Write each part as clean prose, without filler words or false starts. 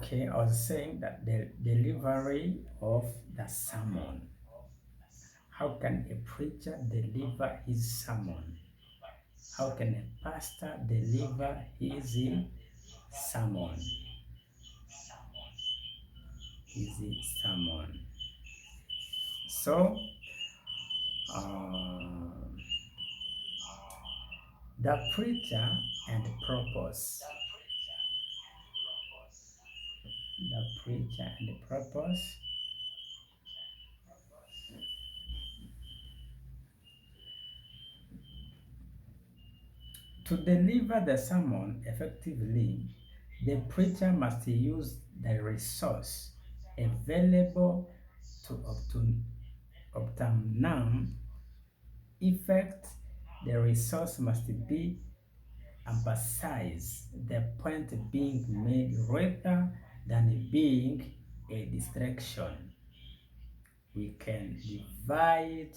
Okay, I was saying that the delivery of the sermon. How can a preacher deliver his sermon? How can a pastor deliver his sermon? His sermon. So, uh, the preacher and purpose. The preacher and the purpose. To deliver the sermon effectively, the preacher must use the resource available to obtain effect. The resource must be emphasize the point being made rather than being a distraction. We can divide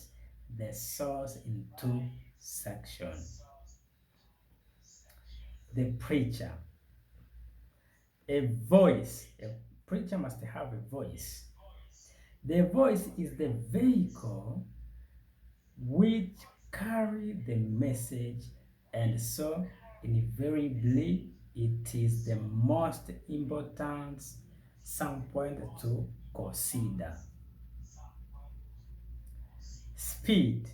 the source in two sections. The preacher, a voice. A preacher must have a voice. The voice is the vehicle which carry the message, and so invariably it is the most important some point to consider. Speed.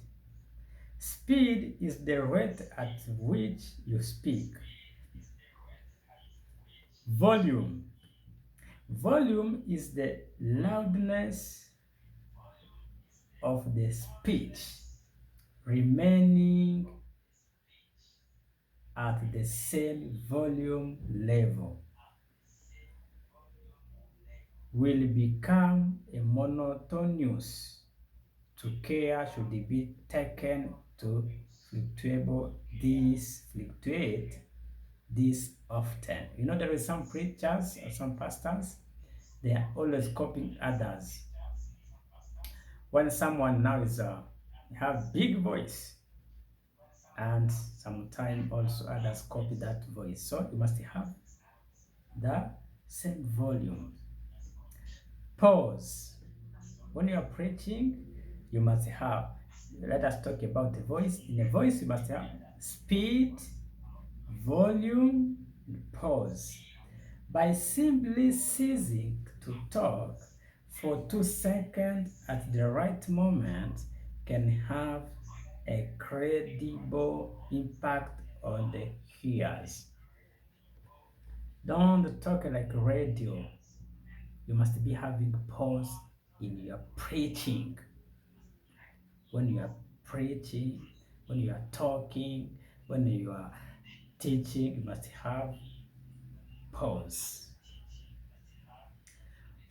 Speed is the rate at which you speak. Volume. Volume is the loudness of the speech remaining at the same volume level will become a monotonous to care should be taken to fluctuate this often. You know, there is some preachers or some pastors, they are always copying others. When someone now is have big voice, and sometimes also others copy that voice, so you must have the same volume. Pause. When you are preaching, you must have, let us talk about the voice. In a voice, you must have speed, volume, and pause. By simply ceasing to talk for 2 seconds at the right moment can have a credible impact on the hearers. Don't talk like radio. You must be having pause in your preaching. When you are preaching, when you are talking, when you are teaching, you must have pause.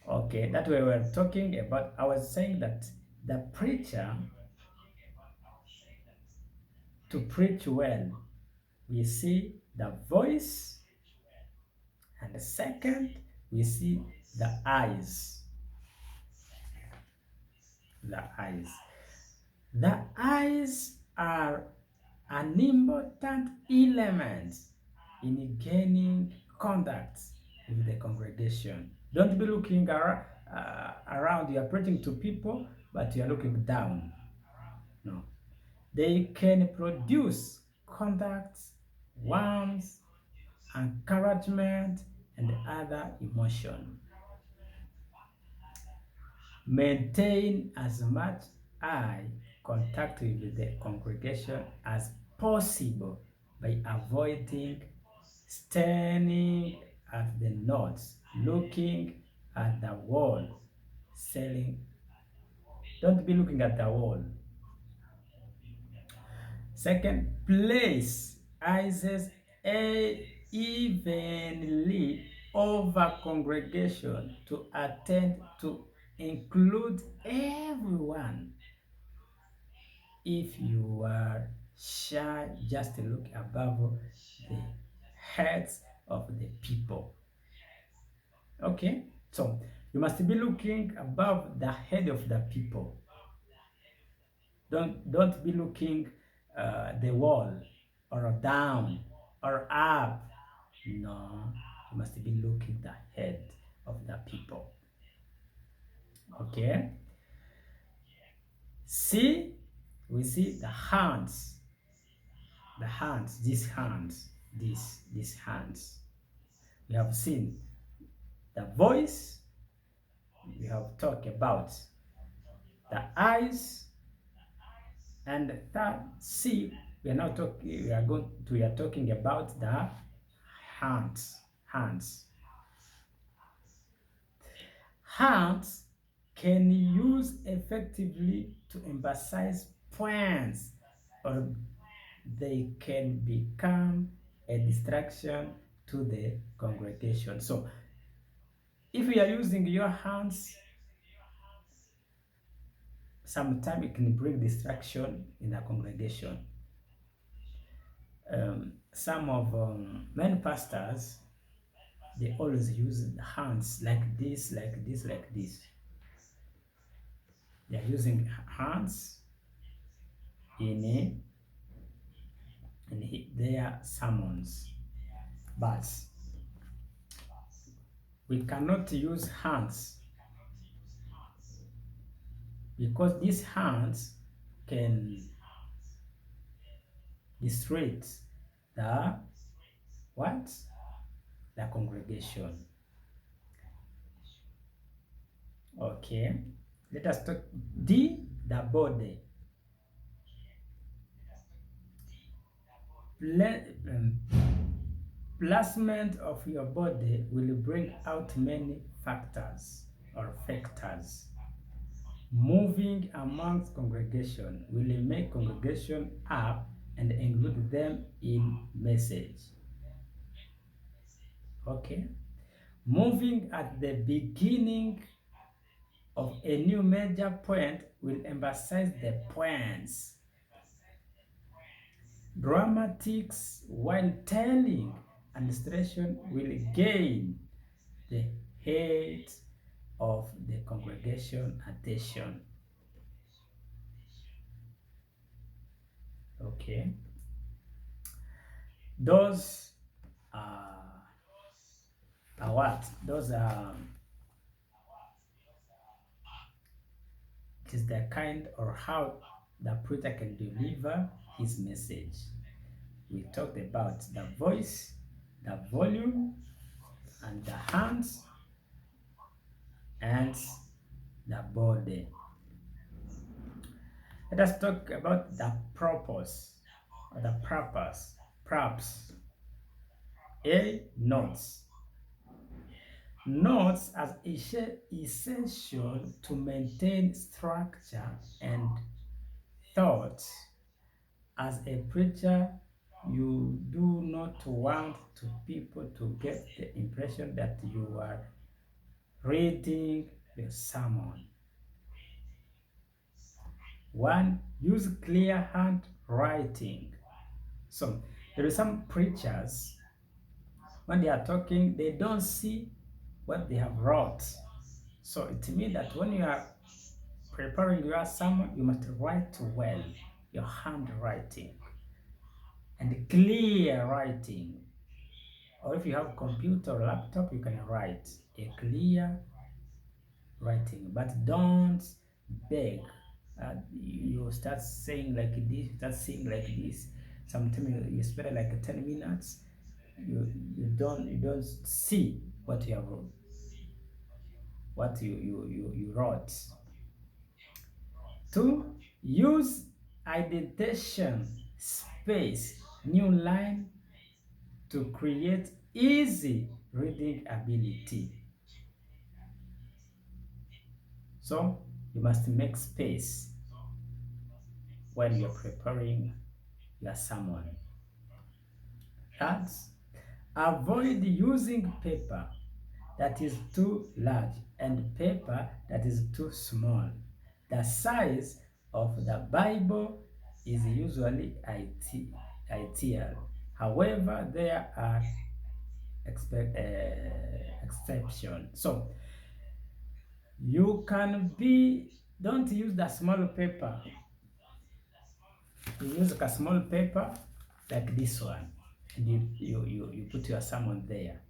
Okay, that way we're talking about, I was saying that the preacher, to preach well, we see the voice, and the second, we see the eyes. The eyes. The eyes are an important element in gaining contact with the congregation. Don't be looking around. You are preaching to people, but you are looking down. No. They can produce contact, warmth, encouragement, and other emotion. Maintain as much eye contact with the congregation as possible by avoiding staring at the notes, looking at the wall, selling. Don't be looking at the wall. Second, place eyes evenly over congregation to attend to include everyone. If you are shy, just look above the heads of the people. Okay, so you must be looking above the head of the people. Don't be looking the wall or down or up. No, you must be looking the head. of the people. Okay. See, we see the hands, these hands, these hands. We have seen the voice. We have talked about the eyes, and third, see, we are now talking. We are talking about the hands. Hands. Hands can use effectively to emphasize points, or they can become a distraction to the congregation. So if you are using your hands, sometimes it can bring distraction in the congregation. Some of many pastors, they always use hands like this, like this, like this. They are using hands in their sermons, but we cannot use hands because these hands can distract the what? The congregation. Okay, let us talk the body. Placement of your body will bring out many factors or factors. Moving amongst congregation will make congregation up and include them in message. Okay. Moving at the beginning of a new major point will emphasize the points. Dramatics, while telling administration, will gain the head of the congregation attention. Okay. Those are what? Those are it is the kind or how the preacher can deliver his message. We talked about the voice, the volume, and the hands, and the body. Let us talk about the purpose, or the purpose, props. A, notes. Notes as essential to maintain structure and thought. As a preacher, you do not want people to get the impression that you are reading the sermon. One, use clear handwriting. So there are some preachers, when they are talking, they don't see what they have wrote. So it means that when you are preparing your sermon, you must write well, your handwriting, and clear writing. Or if you have computer or laptop, you can write a clear writing, but don't beg. You start saying like this, start saying like this. Sometimes you spend like 10 minutes. You don't see what you have wrote, what you wrote. 2, use indentation space, new line to create easy reading ability. So you must make space when you're preparing your sermon. Third, avoid using paper that is too large and paper that is too small. The size of the Bible is usually ideal. However, there are exceptions. So you don't use the small paper. You use a small paper like this one, and you put your sermon there.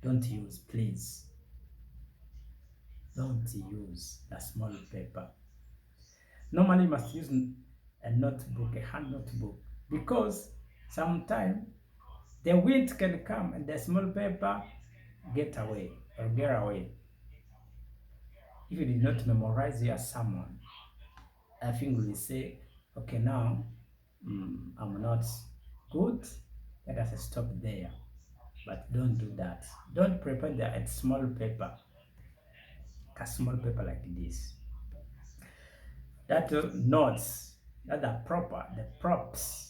Don't use, please. don't use a small paper. Normally, you must use a notebook, a hand notebook, because sometimes the wind can come and the small paper get away or get away. If you did not memorize your sermon, I think we will say, okay, now I'm not good. Let us stop there. But don't do that. Don't prepare a small paper, a small paper like this. That notes that are proper, the props.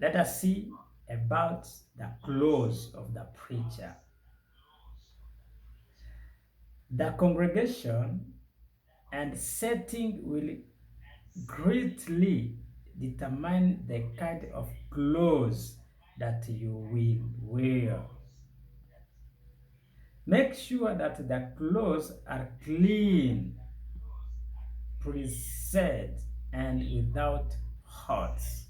Let us see about the clothes of the preacher. The congregation and setting will greatly determine the kind of clothes that you will wear. Make sure that the clothes are clean, preserved, and without holes.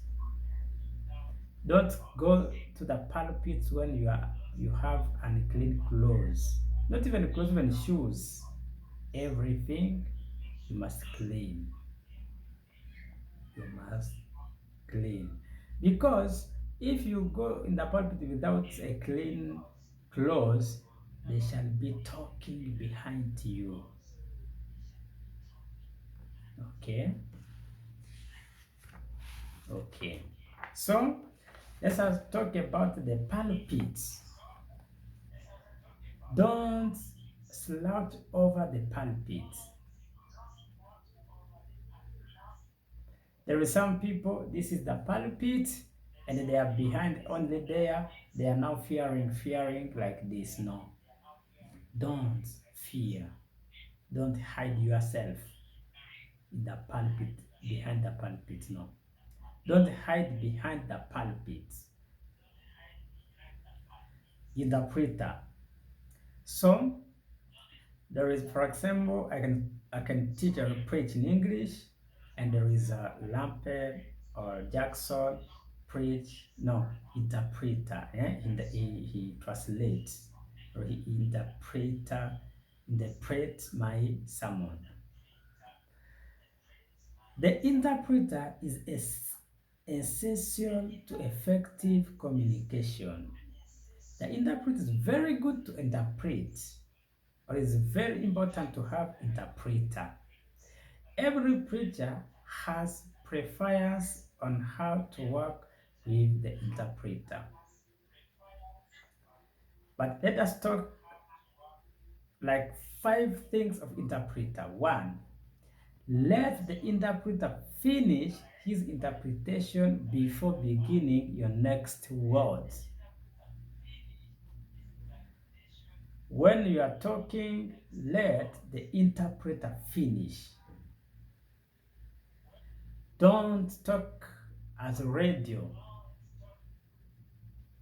Don't go to the pulpit when you have unclean clothes. Not even clothes, even shoes. Everything you must clean. You must clean. Because if you go in the pulpit without a clean clothes, they shall be talking behind you. Okay? Okay. So, let us talk about the pulpit. Don't slouch over the pulpit. There are some people, this is the pulpit, and they are behind only there. They are now fearing like this. No. Don't fear. Don't hide yourself in the pulpit, behind the pulpit. No. Don't hide behind the pulpit. Interpreter. So, there is, for example, I can teach or preach in English, and there is a Lampert or Jackson preach. No, interpreter. He translates or he interpret my sermon. The interpreter is essential to effective communication. The interpreter is very good to interpret. It is very important to have interpreter. Every preacher has preference on how to work with the interpreter. But let us talk like 5 things of interpreter. 1, let the interpreter finish his interpretation before beginning your next words. When you are talking, let the interpreter finish. Don't talk as a radio.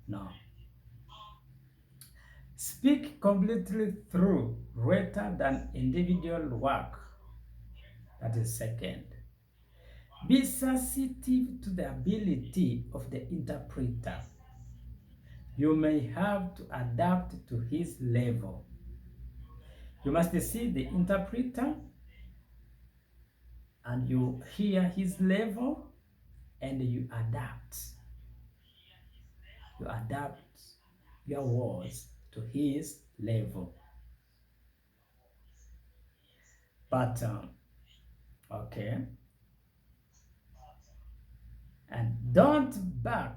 No. Speak completely through rather than individual work. That is second. Be sensitive to the ability of the interpreter. You may have to adapt to his level. You must see the interpreter and you hear his level and you adapt. You adapt your words to his level. But, okay. And don't back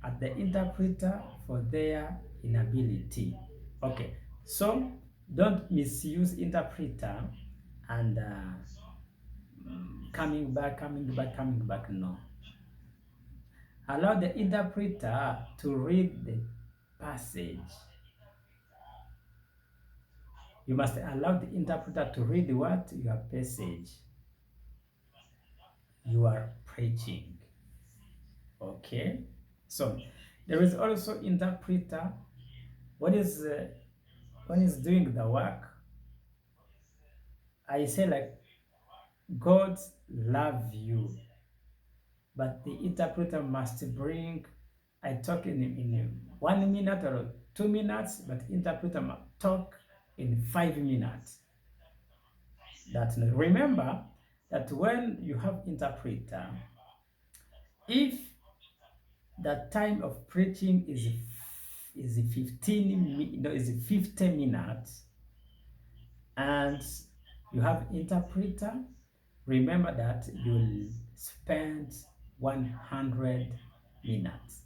at the interpreter for their inability. Okay, so don't misuse interpreter and coming back, no. Allow the interpreter to read the passage. You must allow the interpreter to read what? Your passage. You are preaching. Okay? So, there is also interpreter. When is doing the work, I say like, God love you. But the interpreter must bring, I talk in 1 minute or 2 minutes, but interpreter must talk in 5 minutes. Remember that when you have interpreter, if the time of preaching is 50 minutes, and you have interpreter, remember that you'll spend 100 minutes,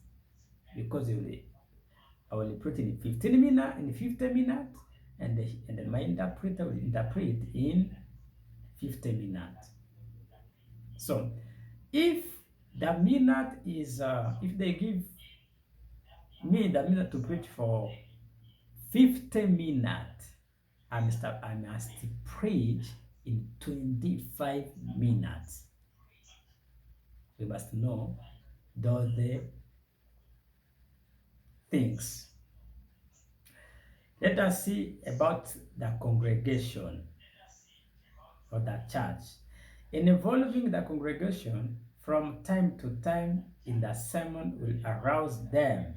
because I will put in 15 minutes, in 50 minutes, and then my interpreter will interpret in 50 minutes. So if the minute is, if they give me the minute to preach for 50 minutes, I must preach in 25 minutes. We must know those things. Let us see about the congregation or the church. In involving the congregation from time to time in the sermon will arouse them.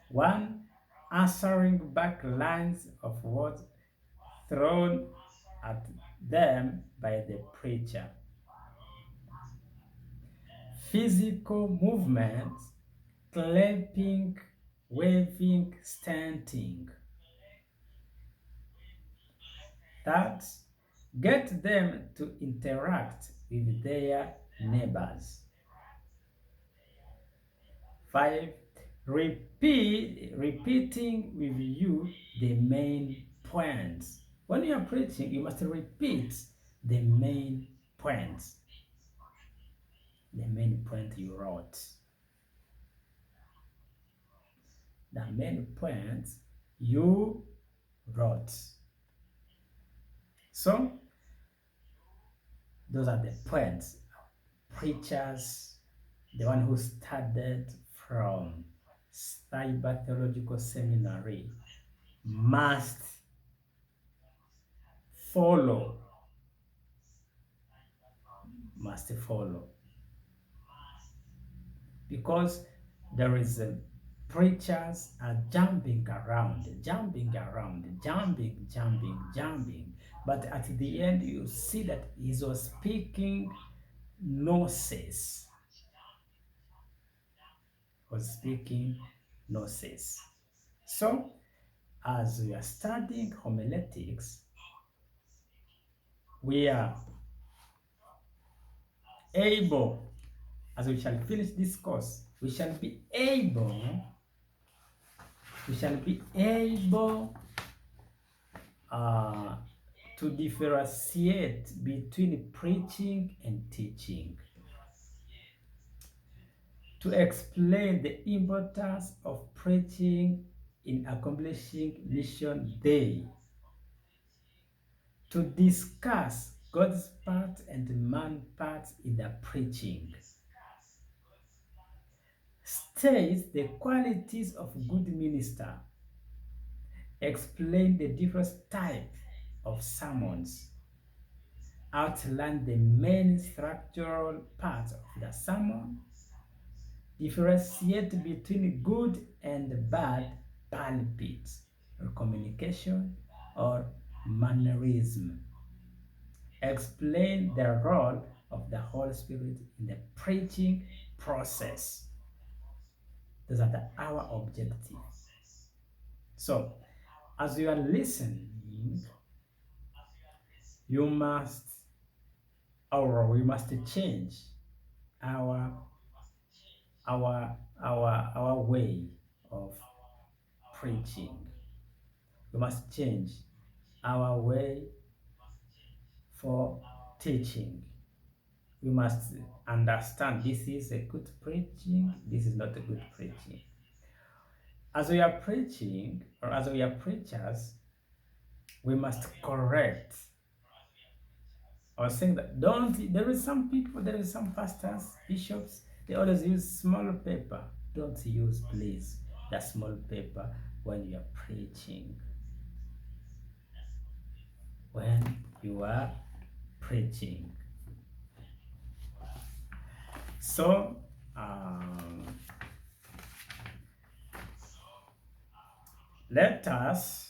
1. Answering back lines of words thrown at them by the preacher. Physical movements, clapping, waving, standing. That get them to interact with their neighbors. 5. Repeating with you the main points. When you are preaching, you must repeat the main points. The main point you wrote. The main points you wrote. So, those are the points. Preachers, the one who studied from Cyber Theological Seminary, must follow. Because there is preachers are jumping around, jumping. But at the end, you see that he was speaking nonsense. So, as we are studying homiletics, we are able, as we shall finish this course, we shall be able to differentiate between preaching and teaching, to explain the importance of preaching in accomplishing mission day, to discuss God's part and man's part in the preaching, states the qualities of good minister, explain the different types of sermons, outline the main structural parts of the sermon, differentiate between good and bad pulpit or communication or mannerism, explain the role of the Holy Spirit in the preaching process. Those are our objectives. So, as you are listening, we must change our way of preaching. We must change our way for teaching. We must understand this is a good preaching, this is not a good preaching. As we are preaching, or as we are preachers, we must correct. I was saying that there is some pastors, bishops, they always use small paper. Don't use, please, the small paper when you are preaching. So, Let us